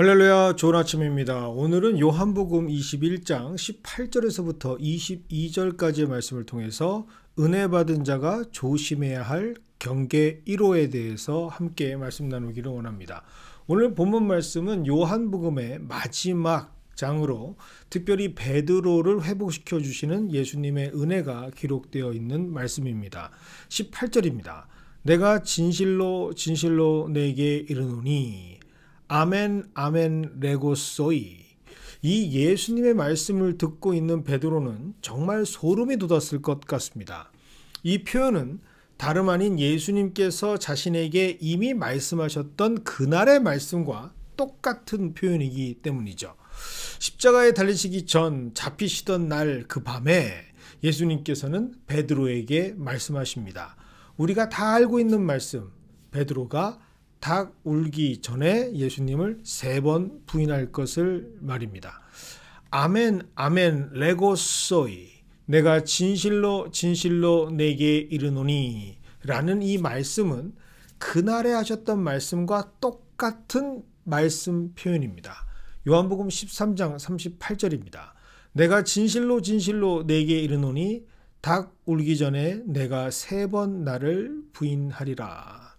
할렐루야, 좋은 아침입니다. 오늘은 요한복음 21장 18절에서부터 22절까지의 말씀을 통해서 은혜 받은 자가 조심해야 할 경계 1호에 대해서 함께 말씀 나누기를 원합니다. 오늘 본문 말씀은 요한복음의 마지막 장으로 특별히 베드로를 회복시켜 주시는 예수님의 은혜가 기록되어 있는 말씀입니다. 18절입니다. 내가 진실로 진실로 내게 이르노니 아멘 아멘 레고소이. 이 예수님의 말씀을 듣고 있는 베드로는 정말 소름이 돋았을 것 같습니다. 이 표현은 다름 아닌 예수님께서 자신에게 이미 말씀하셨던 그날의 말씀과 똑같은 표현이기 때문이죠. 십자가에 달리시기 전 잡히시던 날 그 밤에 예수님께서는 베드로에게 말씀하십니다. 우리가 다 알고 있는 말씀, 베드로가 닭 울기 전에 예수님을 3번 부인할 것을 말입니다. 아멘 아멘 레고소이, 내가 진실로 진실로 내게 이르노니 라는 이 말씀은 그날에 하셨던 말씀과 똑같은 말씀 표현입니다. 요한복음 13장 38절입니다. 내가 진실로 진실로 내게 이르노니 닭 울기 전에 내가 3번 나를 부인하리라.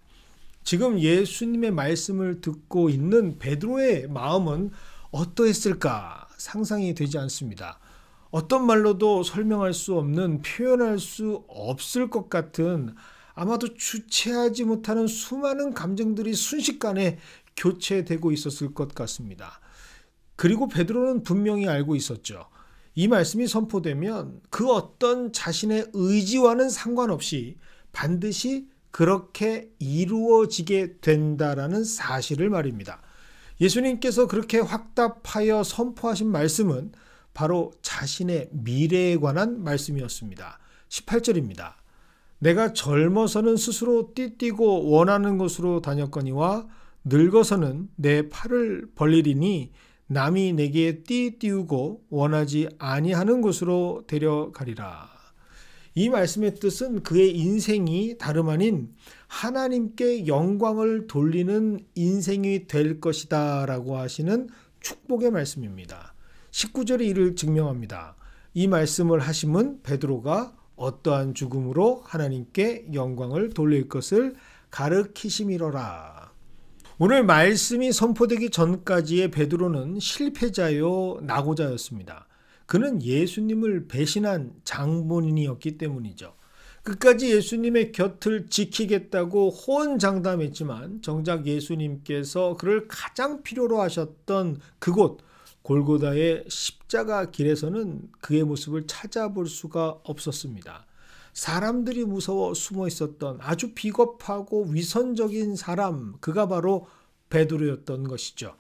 지금 예수님의 말씀을 듣고 있는 베드로의 마음은 어떠했을까 상상이 되지 않습니다. 어떤 말로도 설명할 수 없는, 표현할 수 없을 것 같은, 아마도 주체하지 못하는 수많은 감정들이 순식간에 교체되고 있었을 것 같습니다. 그리고 베드로는 분명히 알고 있었죠. 이 말씀이 선포되면 그 어떤 자신의 의지와는 상관없이 반드시 그렇게 이루어지게 된다라는 사실을 말입니다. 예수님께서 그렇게 확답하여 선포하신 말씀은 바로 자신의 미래에 관한 말씀이었습니다. 18절입니다. 내가 젊어서는 스스로 띠뛰고 원하는 곳으로 다녔거니와 늙어서는 내 팔을 벌리리니 남이 내게 띠띠우고 원하지 아니하는 곳으로 데려가리라. 이 말씀의 뜻은 그의 인생이 다름 아닌 하나님께 영광을 돌리는 인생이 될 것이다 라고 하시는 축복의 말씀입니다. 19절이 이를 증명합니다. 이 말씀을 하심은 베드로가 어떠한 죽음으로 하나님께 영광을 돌릴 것을 가르치심이로라. 오늘 말씀이 선포되기 전까지의 베드로는 실패자요 낙오자였습니다. 그는 예수님을 배신한 장본인이었기 때문이죠. 끝까지 예수님의 곁을 지키겠다고 호언장담했지만 정작 예수님께서 그를 가장 필요로 하셨던 그곳 골고다의 십자가 길에서는 그의 모습을 찾아볼 수가 없었습니다. 사람들이 무서워 숨어 있었던 아주 비겁하고 위선적인 사람, 그가 바로 베드로였던 것이죠.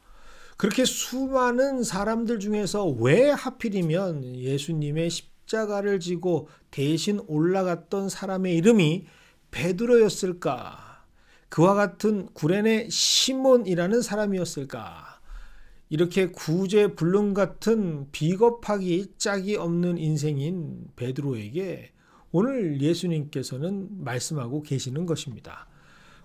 그렇게 수많은 사람들 중에서 왜 하필이면 예수님의 십자가를 지고 대신 올라갔던 사람의 이름이 베드로였을까? 그와 같은 구레네 시몬이라는 사람이었을까? 이렇게 구제불능 같은 비겁하기 짝이 없는 인생인 베드로에게 오늘 예수님께서는 말씀하고 계시는 것입니다.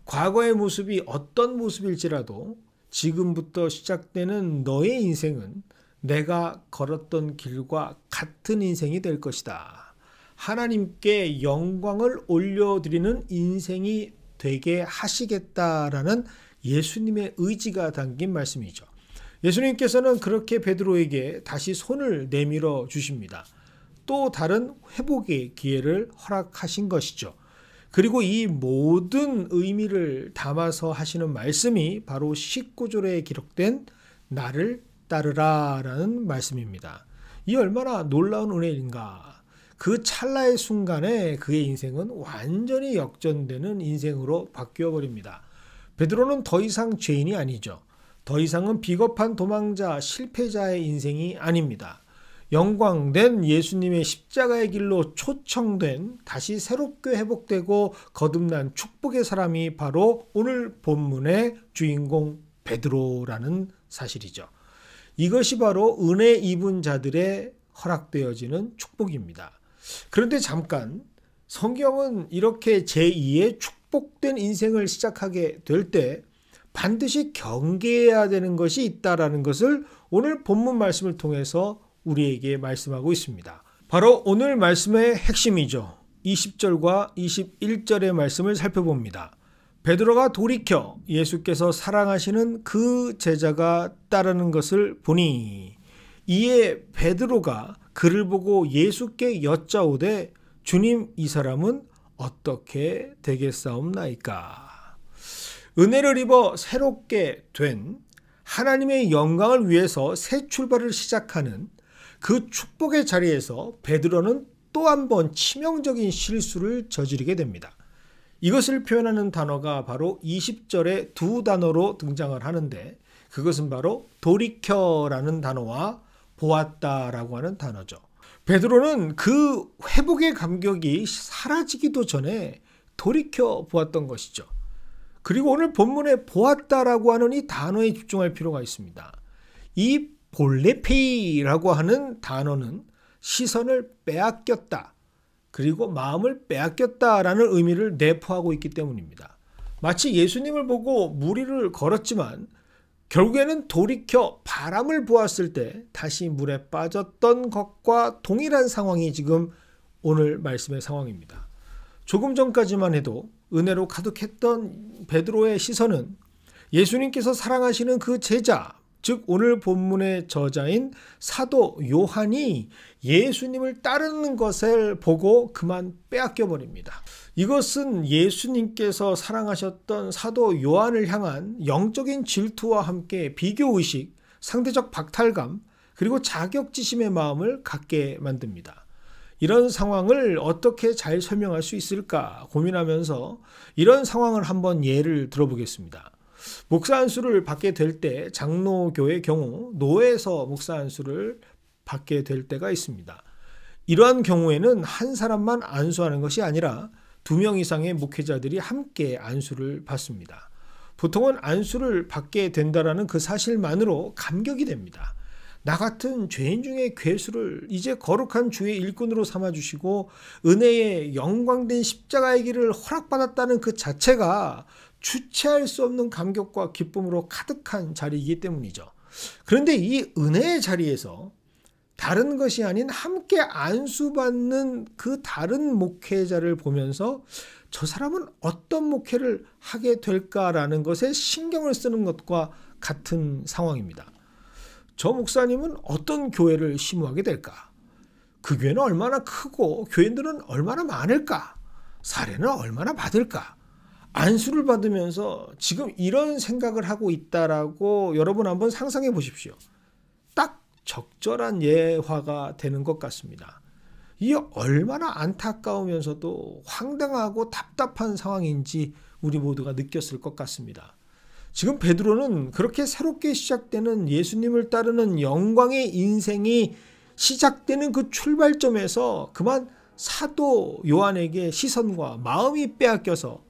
과거의 모습이 어떤 모습일지라도 지금부터 시작되는 너의 인생은 내가 걸었던 길과 같은 인생이 될 것이다. 하나님께 영광을 올려드리는 인생이 되게 하시겠다라는 예수님의 의지가 담긴 말씀이죠. 예수님께서는 그렇게 베드로에게 다시 손을 내밀어 주십니다. 또 다른 회복의 기회를 허락하신 것이죠. 그리고 이 모든 의미를 담아서 하시는 말씀이 바로 19절에 기록된 나를 따르라 라는 말씀입니다. 이 얼마나 놀라운 은혜인가. 그 찰나의 순간에 그의 인생은 완전히 역전되는 인생으로 바뀌어 버립니다. 베드로는 더 이상 죄인이 아니죠. 더 이상은 비겁한 도망자, 실패자의 인생이 아닙니다. 영광된 예수님의 십자가의 길로 초청된 다시 새롭게 회복되고 거듭난 축복의 사람이 바로 오늘 본문의 주인공 베드로라는 사실이죠. 이것이 바로 은혜 입은 자들의 허락되어지는 축복입니다. 그런데 잠깐, 성경은 이렇게 제2의 축복된 인생을 시작하게 될 때 반드시 경계해야 되는 것이 있다라는 것을 오늘 본문 말씀을 통해서 우리에게 말씀하고 있습니다. 바로 오늘 말씀의 핵심이죠. 20절과 21절의 말씀을 살펴봅니다. 베드로가 돌이켜 예수께서 사랑하시는 그 제자가 따르는 것을 보니 이에 베드로가 그를 보고 예수께 여짜오되 주님, 이 사람은 어떻게 되겠사옵나이까? 은혜를 입어 새롭게 된 하나님의 영광을 위해서 새 출발을 시작하는 그 축복의 자리에서 베드로는 또 한 번 치명적인 실수를 저지르게 됩니다. 이것을 표현하는 단어가 바로 20절에 두 단어로 등장을 하는데 그것은 바로 돌이켜라는 단어와 보았다라고 하는 단어죠. 베드로는 그 회복의 감격이 사라지기도 전에 돌이켜 보았던 것이죠. 그리고 오늘 본문에 보았다라고 하는 이 단어에 집중할 필요가 있습니다. 이 볼레페이라고 하는 단어는 시선을 빼앗겼다, 그리고 마음을 빼앗겼다라는 의미를 내포하고 있기 때문입니다. 마치 예수님을 보고 무리를 걸었지만 결국에는 돌이켜 바람을 보았을 때 다시 물에 빠졌던 것과 동일한 상황이 지금 오늘 말씀의 상황입니다. 조금 전까지만 해도 은혜로 가득했던 베드로의 시선은 예수님께서 사랑하시는 그 제자, 즉 오늘 본문의 저자인 사도 요한이 예수님을 따르는 것을 보고 그만 빼앗겨 버립니다. 이것은 예수님께서 사랑하셨던 사도 요한을 향한 영적인 질투와 함께 비교의식, 상대적 박탈감, 그리고 자격지심의 마음을 갖게 만듭니다. 이런 상황을 어떻게 잘 설명할 수 있을까 고민하면서 이런 상황을 한번 예를 들어보겠습니다. 목사 안수를 받게 될 때 장로교의 경우 노회에서 목사 안수를 받게 될 때가 있습니다. 이러한 경우에는 한 사람만 안수하는 것이 아니라 2명 이상의 목회자들이 함께 안수를 받습니다. 보통은 안수를 받게 된다라는 그 사실만으로 감격이 됩니다. 나 같은 죄인 중에 괴수를 이제 거룩한 주의 일꾼으로 삼아주시고 은혜의 영광된 십자가의 길을 허락받았다는 그 자체가 주체할 수 없는 감격과 기쁨으로 가득한 자리이기 때문이죠. 그런데 이 은혜의 자리에서 다른 것이 아닌 함께 안수받는 그 다른 목회자를 보면서 저 사람은 어떤 목회를 하게 될까라는 것에 신경을 쓰는 것과 같은 상황입니다. 저 목사님은 어떤 교회를 심호하게 될까? 그 교회는 얼마나 크고 교인들은 얼마나 많을까? 사례는 얼마나 받을까? 안수를 받으면서 지금 이런 생각을 하고 있다라고 여러분 한번 상상해 보십시오. 딱 적절한 예화가 되는 것 같습니다. 이게 얼마나 안타까우면서도 황당하고 답답한 상황인지 우리 모두가 느꼈을 것 같습니다. 지금 베드로는 그렇게 새롭게 시작되는 예수님을 따르는 영광의 인생이 시작되는 그 출발점에서 그만 사도 요한에게 시선과 마음이 빼앗겨서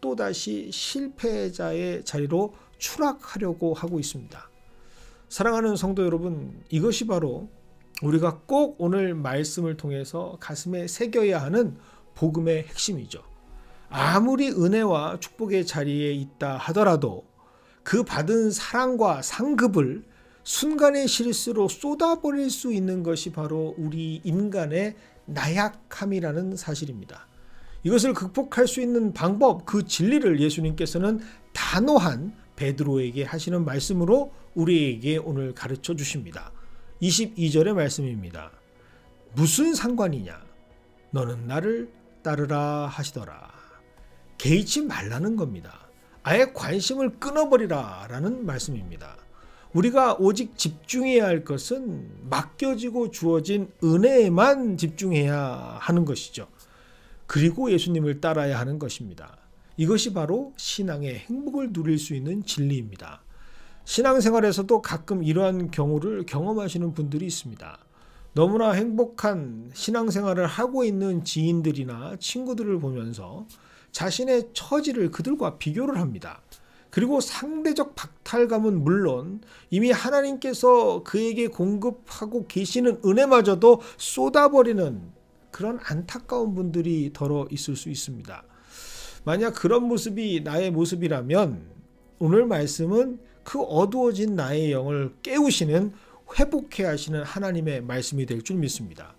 또다시 실패자의 자리로 추락하려고 하고 있습니다. 사랑하는 성도 여러분, 이것이 바로 우리가 꼭 오늘 말씀을 통해서 가슴에 새겨야 하는 복음의 핵심이죠. 아무리 은혜와 축복의 자리에 있다 하더라도 그 받은 사랑과 상급을 순간의 실수로 쏟아버릴 수 있는 것이 바로 우리 인간의 나약함이라는 사실입니다. 이것을 극복할 수 있는 방법, 그 진리를 예수님께서는 단호한 베드로에게 하시는 말씀으로 우리에게 오늘 가르쳐 주십니다. 22절의 말씀입니다. 무슨 상관이냐? 너는 나를 따르라 하시더라. 개의치 말라는 겁니다. 아예 관심을 끊어버리라 라는 말씀입니다. 우리가 오직 집중해야 할 것은 맡겨지고 주어진 은혜에만 집중해야 하는 것이죠. 그리고 예수님을 따라야 하는 것입니다. 이것이 바로 신앙의 행복을 누릴 수 있는 진리입니다. 신앙생활에서도 가끔 이러한 경우를 경험하시는 분들이 있습니다. 너무나 행복한 신앙생활을 하고 있는 지인들이나 친구들을 보면서 자신의 처지를 그들과 비교를 합니다. 그리고 상대적 박탈감은 물론 이미 하나님께서 그에게 공급하고 계시는 은혜마저도 쏟아버리는 그런 안타까운 분들이 더러 있을 수 있습니다. 만약 그런 모습이 나의 모습이라면 오늘 말씀은 그 어두워진 나의 영을 깨우시는, 회복해 하시는 하나님의 말씀이 될 줄 믿습니다.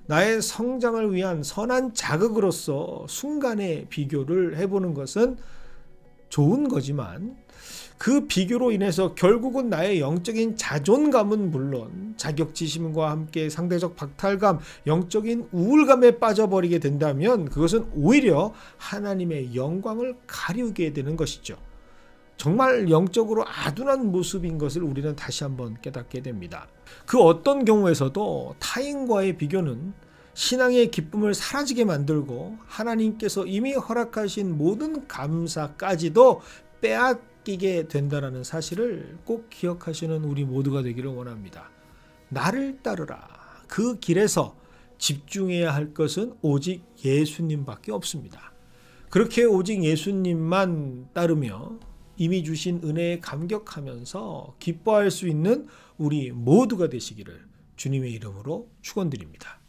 나의 성장을 위한 선한 자극으로서 순간의 비교를 해보는 것은 좋은 거지만 그 비교로 인해서 결국은 나의 영적인 자존감은 물론 자격지심과 함께 상대적 박탈감, 영적인 우울감에 빠져버리게 된다면 그것은 오히려 하나님의 영광을 가리우게 되는 것이죠. 정말 영적으로 아둔한 모습인 것을 우리는 다시 한번 깨닫게 됩니다. 그 어떤 경우에서도 타인과의 비교는 신앙의 기쁨을 사라지게 만들고 하나님께서 이미 허락하신 모든 감사까지도 빼앗기게 된다는 사실을 꼭 기억하시는 우리 모두가 되기를 원합니다. 나를 따르라. 그 길에서 집중해야 할 것은 오직 예수님밖에 없습니다. 그렇게 오직 예수님만 따르며 이미 주신 은혜에 감격하면서 기뻐할 수 있는 우리 모두가 되시기를 주님의 이름으로 축원드립니다.